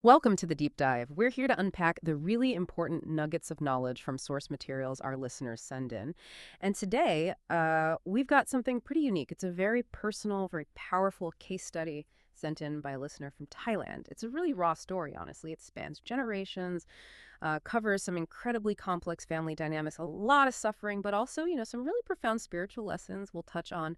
Welcome to the deep dive. We're here to unpack the really important nuggets of knowledge from source materials our listeners send in. And today, we've got something pretty unique. It's a very personal, very powerful case study sent in by a listener from Thailand. It's a really raw story, honestly. It spans generations, covers some incredibly complex family dynamics, a lot of suffering, but also, some really profound spiritual lessons. We'll touch on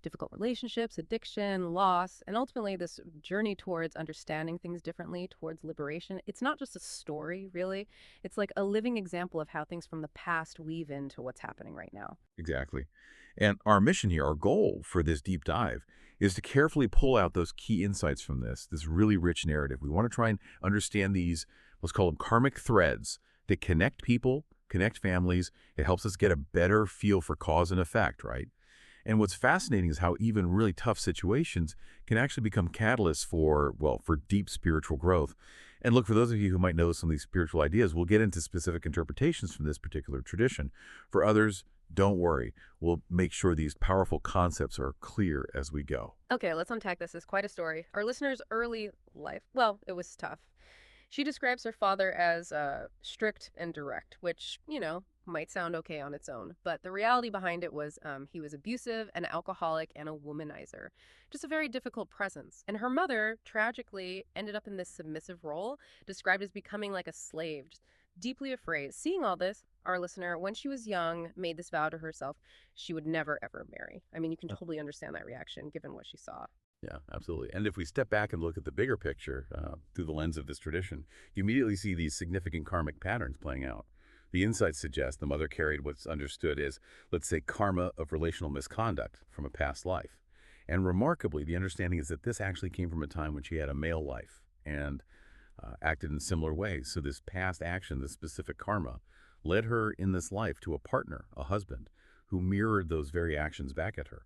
difficult relationships, addiction, loss, and ultimately this journey towards understanding things differently, towards liberation. It's not just a story, really. It's like a living example of how things from the past weave into what's happening right now. Exactly. And our mission here, our goal for this deep dive, is to carefully pull out those key insights from this really rich narrative. We want to try and understand these, let's call them karmic threads that connect people, connect families. It helps us get a better feel for cause and effect, right? And what's fascinating is how even really tough situations can actually become catalysts for, well, for deep spiritual growth. And look, for those of you who might know some of these spiritual ideas, we'll get into specific interpretations from this particular tradition. For others, don't worry. We'll make sure these powerful concepts are clear as we go. Okay, let's unpack this. It's quite a story. Our listener's early life, well, it was tough. She describes her father as strict and direct, which, might sound okay on its own. But the reality behind it was he was abusive, an alcoholic, and a womanizer. Just a very difficult presence. And her mother, tragically, ended up in this submissive role, described as becoming like a slave, just deeply afraid. Seeing all this, our listener, when she was young, made this vow to herself she would never, ever marry. I mean, you can totally understand that reaction given what she saw. Yeah, absolutely. And if we step back and look at the bigger picture through the lens of this tradition, you immediately see these significant karmic patterns playing out. The insights suggest the mother carried what's understood as, let's say, karma of relational misconduct from a past life. And remarkably, the understanding is that this actually came from a time when she had a male life and acted in similar ways. So this past action, this specific karma, led her in this life to a partner, a husband, who mirrored those very actions back at her.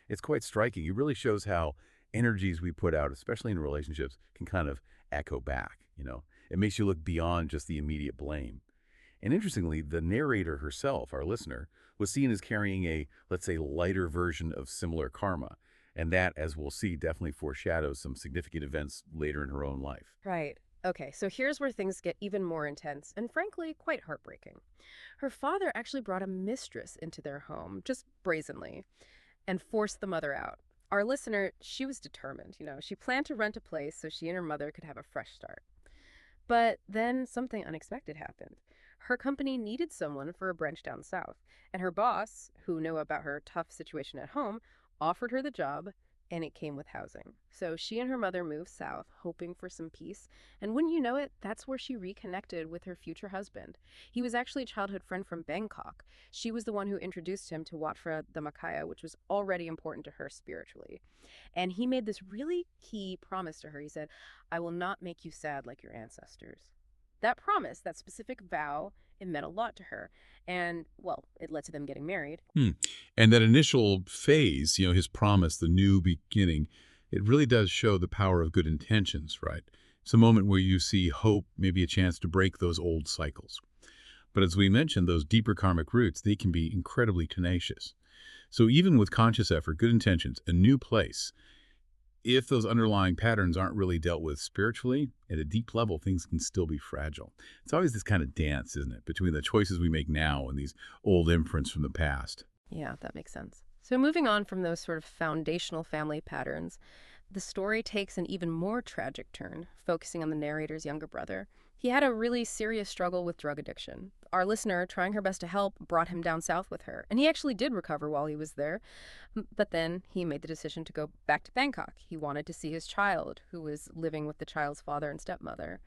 It's quite striking. It really shows how energies we put out, especially in relationships, can kind of echo back. It makes you look beyond just the immediate blame. And interestingly, the narrator herself, our listener, was seen as carrying a, let's say, lighter version of similar karma. And that, as we'll see, definitely foreshadows some significant events later in her own life. Right. Okay, so here's where things get even more intense and frankly quite heartbreaking. Her father actually brought a mistress into their home, just brazenly, and forced the mother out. Our listener, she was determined. She planned to rent a place so she and her mother could have a fresh start. But then something unexpected happened. Her company needed someone for a branch down south, and her boss, who knew about her tough situation at home, offered her the job, and it came with housing. So she and her mother moved south, hoping for some peace, and wouldn't you know it, that's where she reconnected with her future husband. He was actually a childhood friend from Bangkok. She was the one who introduced him to Wat Phra Dhammakaya, which was already important to her spiritually. And he made this really key promise to her. He said, "I will not make you sad like your ancestors." That promise, that specific vow, it meant a lot to her. And, well, it led to them getting married. And that initial phase, his promise, the new beginning, it really does show the power of good intentions, right? It's a moment where you see hope, maybe a chance to break those old cycles. But as we mentioned, those deeper karmic roots, they can be incredibly tenacious. So even with conscious effort, good intentions, a new place, if those underlying patterns aren't really dealt with spiritually, at a deep level, things can still be fragile. It's always this kind of dance, isn't it, between the choices we make now and these old imprints from the past. Yeah, that makes sense. So moving on from those sort of foundational family patterns, the story takes an even more tragic turn, focusing on the narrator's younger brother. He had a really serious struggle with drug addiction. Our listener, trying her best to help, brought him down south with her, and he actually did recover while he was there. But then he made the decision to go back to Bangkok. He wanted to see his child, who was living with the child's father and stepmother.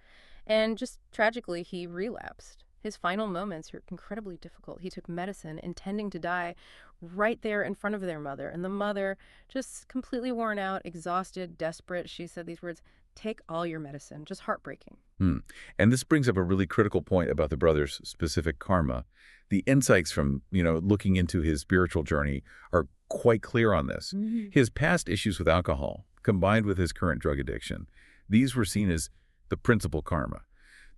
And just tragically, he relapsed. His final moments were incredibly difficult. He took medicine, intending to die right there in front of their mother. And the mother, just completely worn out, exhausted, desperate, she said these words, "Take all your medicine." Just heartbreaking. And this brings up a really critical point about the brother's specific karma. The insights from, looking into his spiritual journey are quite clear on this. His past issues with alcohol, combined with his current drug addiction, these were seen as the principal karma.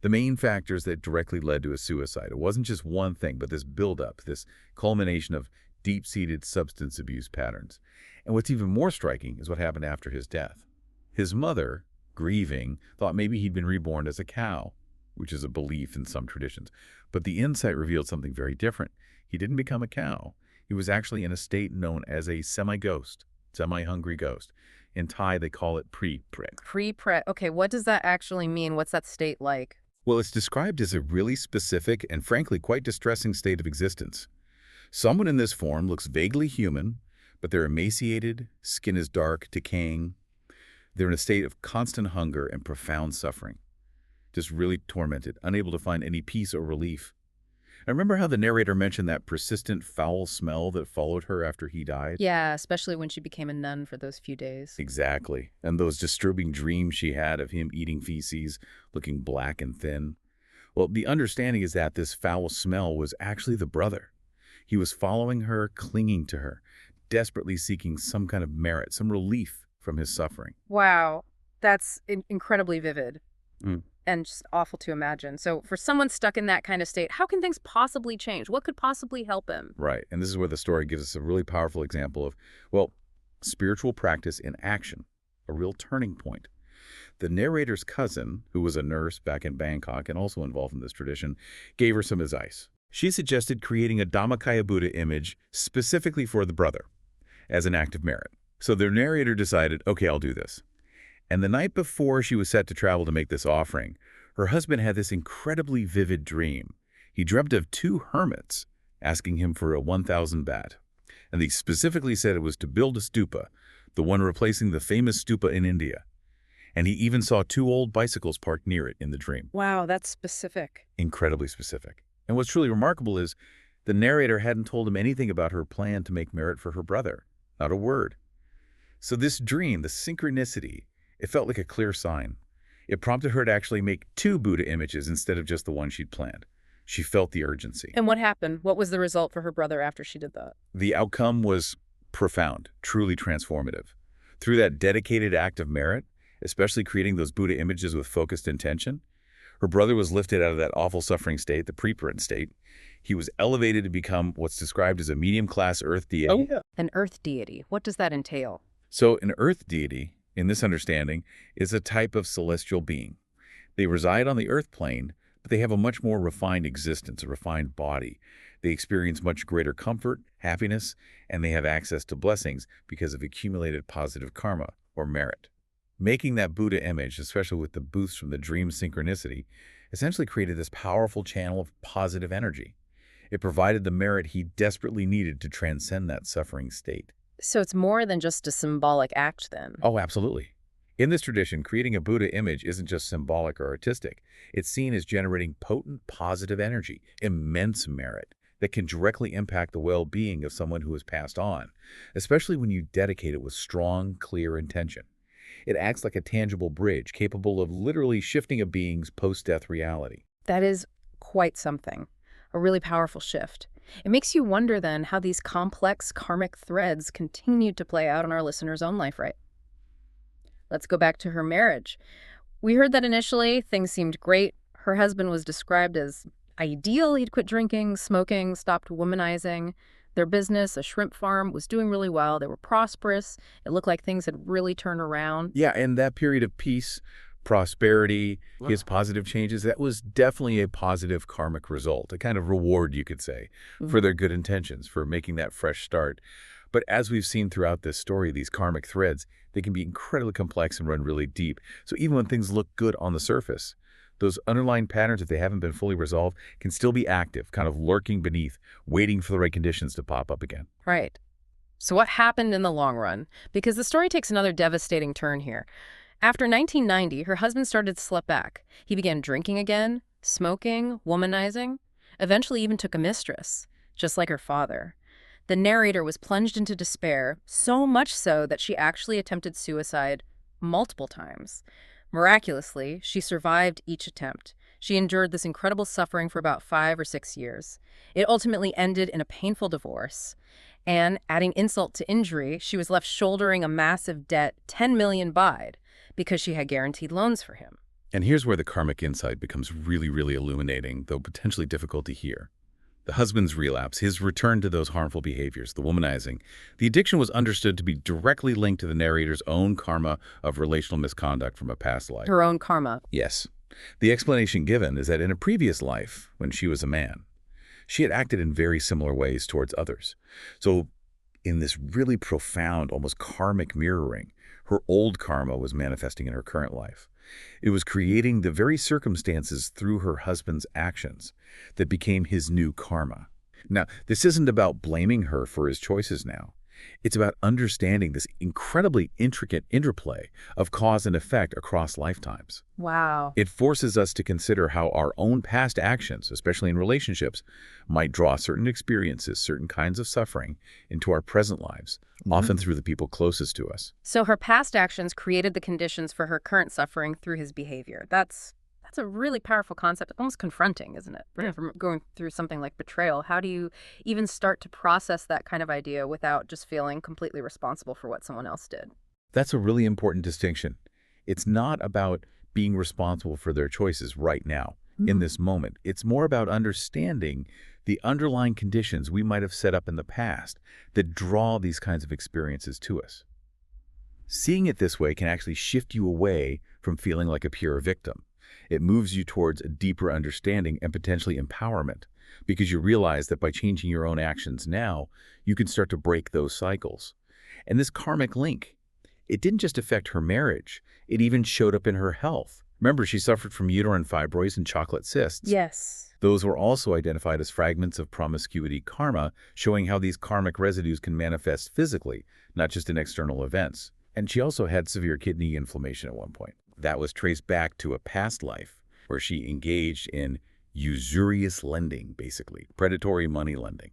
The main factors that directly led to his suicide. It wasn't just one thing, but this buildup, this culmination of deep-seated substance abuse patterns. And what's even more striking is what happened after his death. His mother, grieving, thought maybe he'd been reborn as a cow, which is a belief in some traditions. But the insight revealed something very different. He didn't become a cow. He was actually in a state known as a semi-ghost, semi-hungry ghost. In Thai, they call it pre-pret. Pre-pret. Okay, what does that actually mean? What's that state like? Well, it's described as a really specific and frankly quite distressing state of existence. Someone in this form looks vaguely human, but they're emaciated, skin is dark, decaying. They're in a state of constant hunger and profound suffering. Just really tormented, unable to find any peace or relief. I remember how the narrator mentioned that persistent foul smell that followed her after he died? Yeah, especially when she became a nun for those few days. Exactly. And those disturbing dreams she had of him eating feces, looking black and thin. Well, the understanding is that this foul smell was actually the brother. He was following her, clinging to her, desperately seeking some kind of merit, some relief from his suffering. Wow, that's incredibly vivid. Mm. And just awful to imagine. So for someone stuck in that kind of state, how can things possibly change? What could possibly help him? Right. And this is where the story gives us a really powerful example of, well, spiritual practice in action, a real turning point. The narrator's cousin, who was a nurse back in Bangkok and also involved in this tradition, gave her some advice. She suggested creating a Dhammakaya Buddha image specifically for the brother as an act of merit. So the narrator decided, okay, I'll do this. And the night before she was set to travel to make this offering, her husband had this incredibly vivid dream. He dreamt of two hermits asking him for a 1,000 baht. And they specifically said it was to build a stupa, the one replacing the famous stupa in India. And he even saw two old bicycles parked near it in the dream. Wow, that's specific. Incredibly specific. And what's truly remarkable is the narrator hadn't told him anything about her plan to make merit for her brother. Not a word. So this dream, the synchronicity, it felt like a clear sign. It prompted her to actually make two Buddha images instead of just the one she'd planned. She felt the urgency. And what happened? What was the result for her brother after she did that? The outcome was profound, truly transformative. Through that dedicated act of merit, especially creating those Buddha images with focused intention, her brother was lifted out of that awful suffering state, the pre-parent state. He was elevated to become what's described as a medium-class earth deity. Oh, yeah. An earth deity. What does that entail? So an earth deity, in this understanding, is a type of celestial being. They reside on the earth plane, but they have a much more refined existence, a refined body. They experience much greater comfort, happiness, and they have access to blessings because of accumulated positive karma, or merit. Making that Buddha image, especially with the boost from the dream synchronicity, essentially created this powerful channel of positive energy. It provided the merit he desperately needed to transcend that suffering state. So it's more than just a symbolic act then? Oh, absolutely. In this tradition, creating a Buddha image isn't just symbolic or artistic. It's seen as generating potent positive energy, immense merit that can directly impact the well-being of someone who has passed on, especially when you dedicate it with strong, clear intention. It acts like a tangible bridge capable of literally shifting a being's post-death reality. That is quite something. A really powerful shift. It makes you wonder then how these complex karmic threads continued to play out in our listener's own life, right? Let's go back to her marriage. We heard that initially things seemed great. Her husband was described as ideal. He'd quit drinking, smoking, stopped womanizing. Their business, a shrimp farm, was doing really well. They were prosperous. It looked like things had really turned around. Yeah, and that period of peace, prosperity, his positive changes, that was definitely a positive karmic result, a kind of reward, you could say, for their good intentions, for making that fresh start. But as we've seen throughout this story, these karmic threads, they can be incredibly complex and run really deep. So even when things look good on the surface, those underlying patterns, if they haven't been fully resolved, can still be active, kind of lurking beneath, waiting for the right conditions to pop up again. Right. So what happened in the long run? Because the story takes another devastating turn here. After 1990, her husband started to slip back. He began drinking again, smoking, womanizing, eventually even took a mistress, just like her father. The narrator was plunged into despair, so much so that she actually attempted suicide multiple times. Miraculously, she survived each attempt. She endured this incredible suffering for about 5 or 6 years. It ultimately ended in a painful divorce. And, adding insult to injury, she was left shouldering a massive debt, 10 million baht, because she had guaranteed loans for him. And here's where the karmic insight becomes really, really illuminating, though potentially difficult to hear. The husband's relapse, his return to those harmful behaviors, the womanizing. The addiction was understood to be directly linked to the narrator's own karma of relational misconduct from a past life. Her own karma. Yes. The explanation given is that in a previous life, when she was a man, she had acted in very similar ways towards others. So in this really profound, almost karmic mirroring, her old karma was manifesting in her current life. It was creating the very circumstances through her husband's actions that became his new karma. Now, this isn't about blaming her for his choices now. It's about understanding this incredibly intricate interplay of cause and effect across lifetimes. Wow. It forces us to consider how our own past actions, especially in relationships, might draw certain experiences, certain kinds of suffering into our present lives, often through the people closest to us. So her past actions created the conditions for her current suffering through his behavior. That's a really powerful concept, almost confronting, isn't it? Yeah. From going through something like betrayal. How do you even start to process that kind of idea without just feeling completely responsible for what someone else did? That's a really important distinction. It's not about being responsible for their choices right now, in this moment. It's more about understanding the underlying conditions we might have set up in the past that draw these kinds of experiences to us. Seeing it this way can actually shift you away from feeling like a pure victim. It moves you towards a deeper understanding and potentially empowerment, because you realize that by changing your own actions now, you can start to break those cycles. And this karmic link, it didn't just affect her marriage, it even showed up in her health. Remember, she suffered from uterine fibroids and chocolate cysts. Yes. Those were also identified as fragments of promiscuity karma, showing how these karmic residues can manifest physically, not just in external events. And she also had severe kidney inflammation at one point. That was traced back to a past life where she engaged in usurious lending, basically, predatory money lending.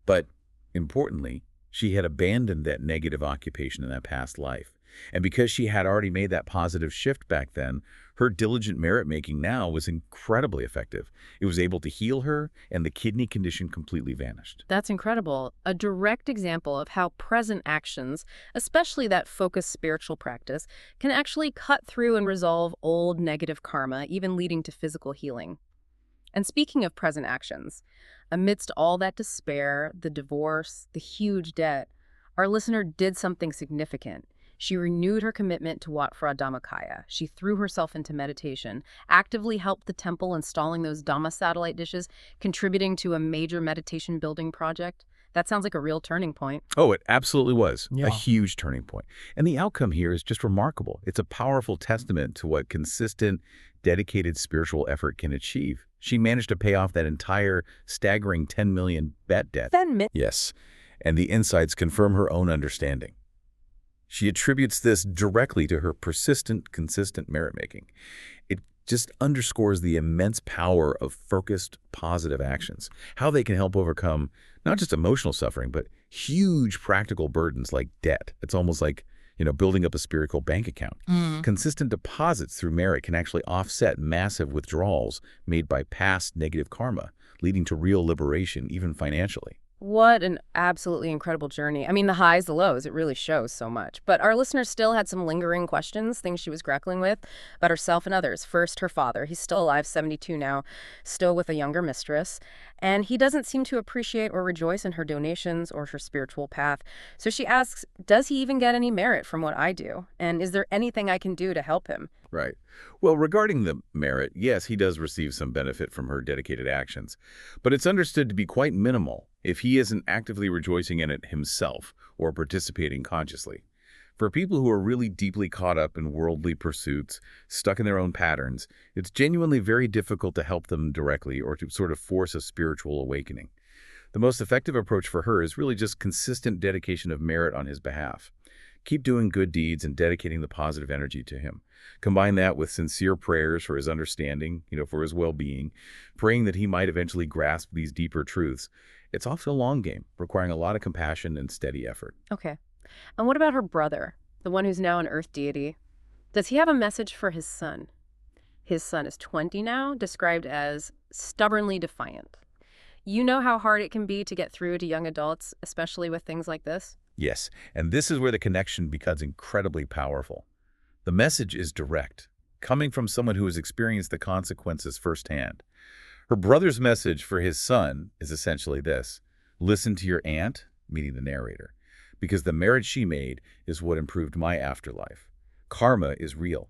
But importantly, she had abandoned that negative occupation in that past life. And because she had already made that positive shift back then, her diligent merit-making now was incredibly effective. It was able to heal her, and the kidney condition completely vanished. That's incredible. A direct example of how present actions, especially that focused spiritual practice, can actually cut through and resolve old negative karma, even leading to physical healing. And speaking of present actions, amidst all that despair, the divorce, the huge debt, our listener did something significant. She renewed her commitment to Wat Phra Dhammakaya. She threw herself into meditation, actively helped the temple installing those Dhamma satellite dishes, contributing to a major meditation building project. That sounds like a real turning point. Oh, it absolutely was. Yeah. A huge turning point. And the outcome here is just remarkable. It's a powerful testament to what consistent, dedicated spiritual effort can achieve. She managed to pay off that entire staggering 10 million bet debt. Yes. And the insights confirm her own understanding. She attributes this directly to her persistent, consistent merit-making. It just underscores the immense power of focused, positive actions, how they can help overcome not just emotional suffering, but huge practical burdens like debt. It's almost like, building up a spiritual bank account. Consistent deposits through merit can actually offset massive withdrawals made by past negative karma, leading to real liberation, even financially. What an absolutely incredible journey. I mean, the highs, the lows, it really shows so much. But our listeners still had some lingering questions, things she was grappling with about herself and others. First, her father. He's still alive, 72 now, still with a younger mistress. And he doesn't seem to appreciate or rejoice in her donations or her spiritual path. So she asks, does he even get any merit from what I do? And is there anything I can do to help him? Right. Well, regarding the merit, yes, he does receive some benefit from her dedicated actions, but it's understood to be quite minimal if he isn't actively rejoicing in it himself or participating consciously. For people who are really deeply caught up in worldly pursuits, stuck in their own patterns, it's genuinely very difficult to help them directly or to sort of force a spiritual awakening. The most effective approach for her is really just consistent dedication of merit on his behalf. Keep doing good deeds and dedicating the positive energy to him. Combine that with sincere prayers for his understanding, for his well-being, praying that he might eventually grasp these deeper truths. It's often a long game, requiring a lot of compassion and steady effort. Okay. And what about her brother, the one who's now an earth deity? Does he have a message for his son? His son is 20 now, described as stubbornly defiant. You know how hard it can be to get through to young adults, especially with things like this? Yes, and this is where the connection becomes incredibly powerful. The message is direct, coming from someone who has experienced the consequences firsthand. Her brother's message for his son is essentially this: listen to your aunt, meaning the narrator, because the marriage she made is what improved my afterlife. Karma is real.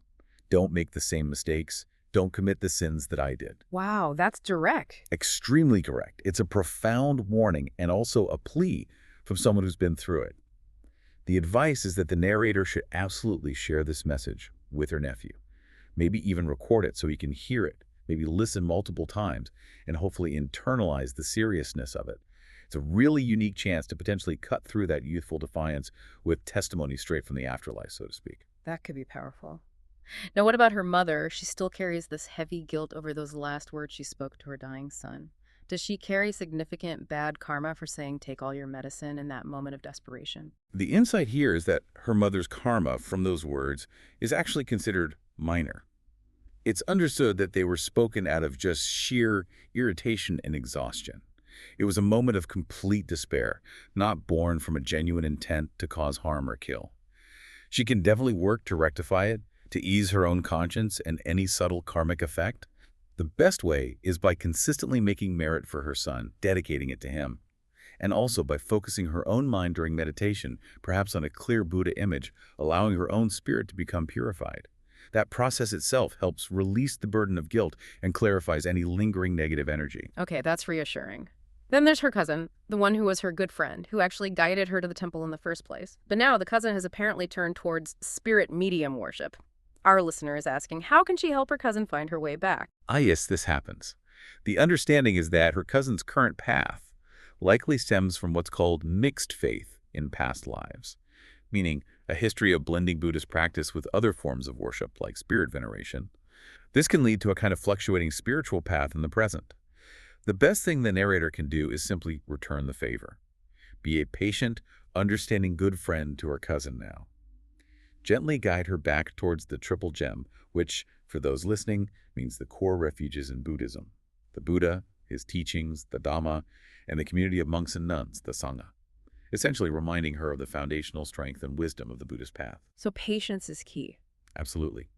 Don't make the same mistakes. Don't commit the sins that I did. Wow, that's direct. Extremely correct. It's a profound warning and also a plea from someone who's been through it. The advice is that the narrator should absolutely share this message with her nephew. Maybe even record it so he can hear it, maybe listen multiple times, and hopefully internalize the seriousness of it. It's a really unique chance to potentially cut through that youthful defiance with testimony straight from the afterlife, so to speak. That could be powerful. Now, what about her mother? She still carries this heavy guilt over those last words she spoke to her dying son. Does she carry significant bad karma for saying, take all your medicine in that moment of desperation? The insight here is that her mother's karma from those words is actually considered minor. It's understood that they were spoken out of just sheer irritation and exhaustion. It was a moment of complete despair, not born from a genuine intent to cause harm or kill. She can definitely work to rectify it, to ease her own conscience and any subtle karmic effect. The best way is by consistently making merit for her son, dedicating it to him, and also by focusing her own mind during meditation, perhaps on a clear Buddha image, allowing her own spirit to become purified. That process itself helps release the burden of guilt and clarifies any lingering negative energy. Okay, that's reassuring. Then there's her cousin, the one who was her good friend, who actually guided her to the temple in the first place. But now the cousin has apparently turned towards spirit medium worship. Our listener is asking, how can she help her cousin find her way back? Yes, this happens. The understanding is that her cousin's current path likely stems from what's called mixed faith in past lives, meaning a history of blending Buddhist practice with other forms of worship like spirit veneration. This can lead to a kind of fluctuating spiritual path in the present. The best thing the narrator can do is simply return the favor. Be a patient, understanding good friend to her cousin now. Gently guide her back towards the triple gem, which, for those listening, means the core refuges in Buddhism: the Buddha, his teachings, the Dhamma, and the community of monks and nuns, the Sangha, essentially reminding her of the foundational strength and wisdom of the Buddhist path. So patience is key. Absolutely.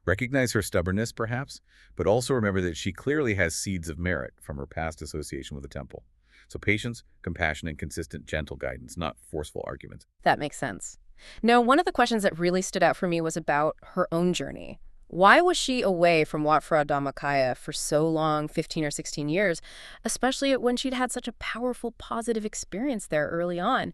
Recognize her stubbornness, perhaps, but also remember that she clearly has seeds of merit from her past association with the temple. So patience, compassion, and consistent, gentle guidance, not forceful arguments. That makes sense. Now, one of the questions that really stood out for me was about her own journey. Why was she away from Wat Phra Dhammakaya for so long, 15 or 16 years, especially when she'd had such a powerful, positive experience there early on?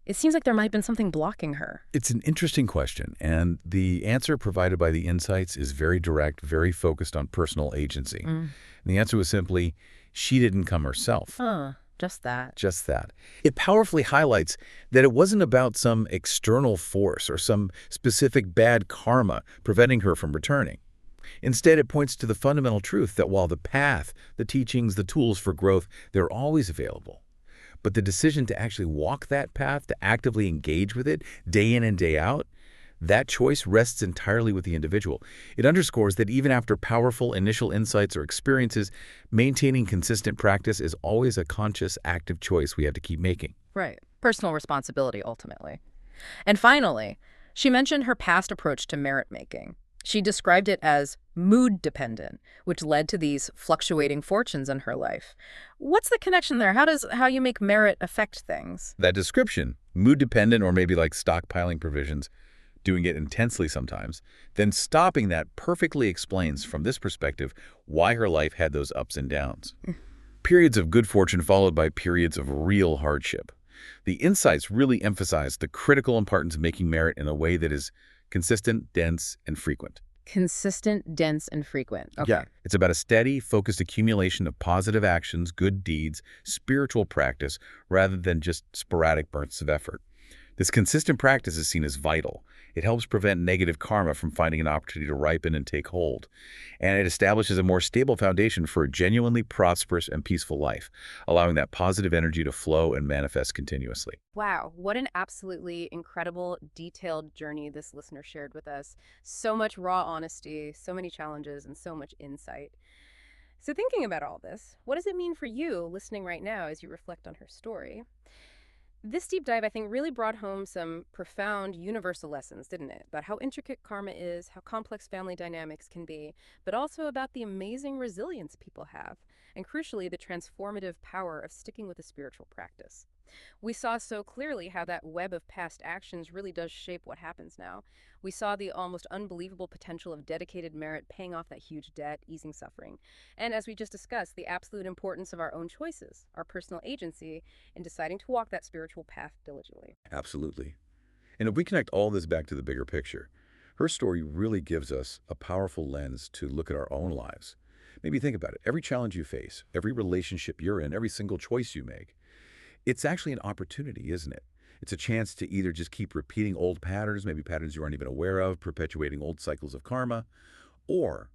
It seems like there might have been something blocking her. It's an interesting question, and the answer provided by the insights is very direct, very focused on personal agency. And the answer was simply, she didn't come herself. Just that. Just that. It powerfully highlights that it wasn't about some external force or some specific bad karma preventing her from returning. Instead, it points to the fundamental truth that while the path, the teachings, the tools for growth, they're always available, but the decision to actually walk that path, to actively engage with it day in and day out, that choice rests entirely with the individual. It underscores that even after powerful initial insights or experiences, maintaining consistent practice is always a conscious, active choice we have to keep making. Right. Personal responsibility, ultimately. And finally, she mentioned her past approach to merit making. She described it as mood-dependent, which led to these fluctuating fortunes in her life. What's the connection there? How does how you make merit affect things? That description, mood-dependent or maybe like stockpiling provisions, doing it intensely sometimes, then stopping that perfectly explains from this perspective why her life had those ups and downs. Periods of good fortune followed by periods of real hardship. The insights really emphasize the critical importance of making merit in a way that is consistent, dense, and frequent. Consistent, dense, and frequent. Okay. Yeah, it's about a steady, focused accumulation of positive actions, good deeds, spiritual practice, rather than just sporadic bursts of effort. This consistent practice is seen as vital. It helps prevent negative karma from finding an opportunity to ripen and take hold. And it establishes a more stable foundation for a genuinely prosperous and peaceful life, allowing that positive energy to flow and manifest continuously. Wow, what an absolutely incredible, detailed journey this listener shared with us. So much raw honesty, so many challenges, and so much insight. So thinking about all this, what does it mean for you listening right now as you reflect on her story? This deep dive, I think, really brought home some profound universal lessons, didn't it? About how intricate karma is, how complex family dynamics can be, but also about the amazing resilience people have, and crucially, the transformative power of sticking with a spiritual practice. We saw so clearly how that web of past actions really does shape what happens now. We saw the almost unbelievable potential of dedicated merit paying off that huge debt, easing suffering. And as we just discussed, the absolute importance of our own choices, our personal agency, in deciding to walk that spiritual path diligently. Absolutely. And if we connect all this back to the bigger picture, her story really gives us a powerful lens to look at our own lives. Maybe think about it. Every challenge you face, every relationship you're in, every single choice you make, it's actually an opportunity, isn't it? It's a chance to either just keep repeating old patterns, maybe patterns you aren't even aware of, perpetuating old cycles of karma, or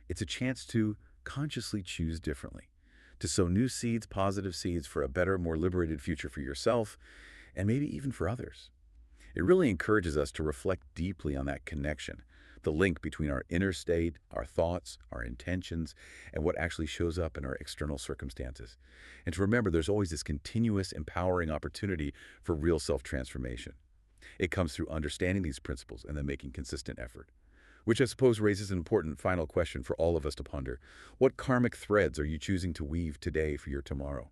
it's a chance to consciously choose differently, to sow new seeds, positive seeds for a better, more liberated future for yourself and maybe even for others. It really encourages us to reflect deeply on that connection, the link between our inner state, our thoughts, our intentions, and what actually shows up in our external circumstances. And to remember there's always this continuous, empowering opportunity for real self-transformation. It comes through understanding these principles and then making consistent effort. Which I suppose raises an important final question for all of us to ponder. What karmic threads are you choosing to weave today for your tomorrow?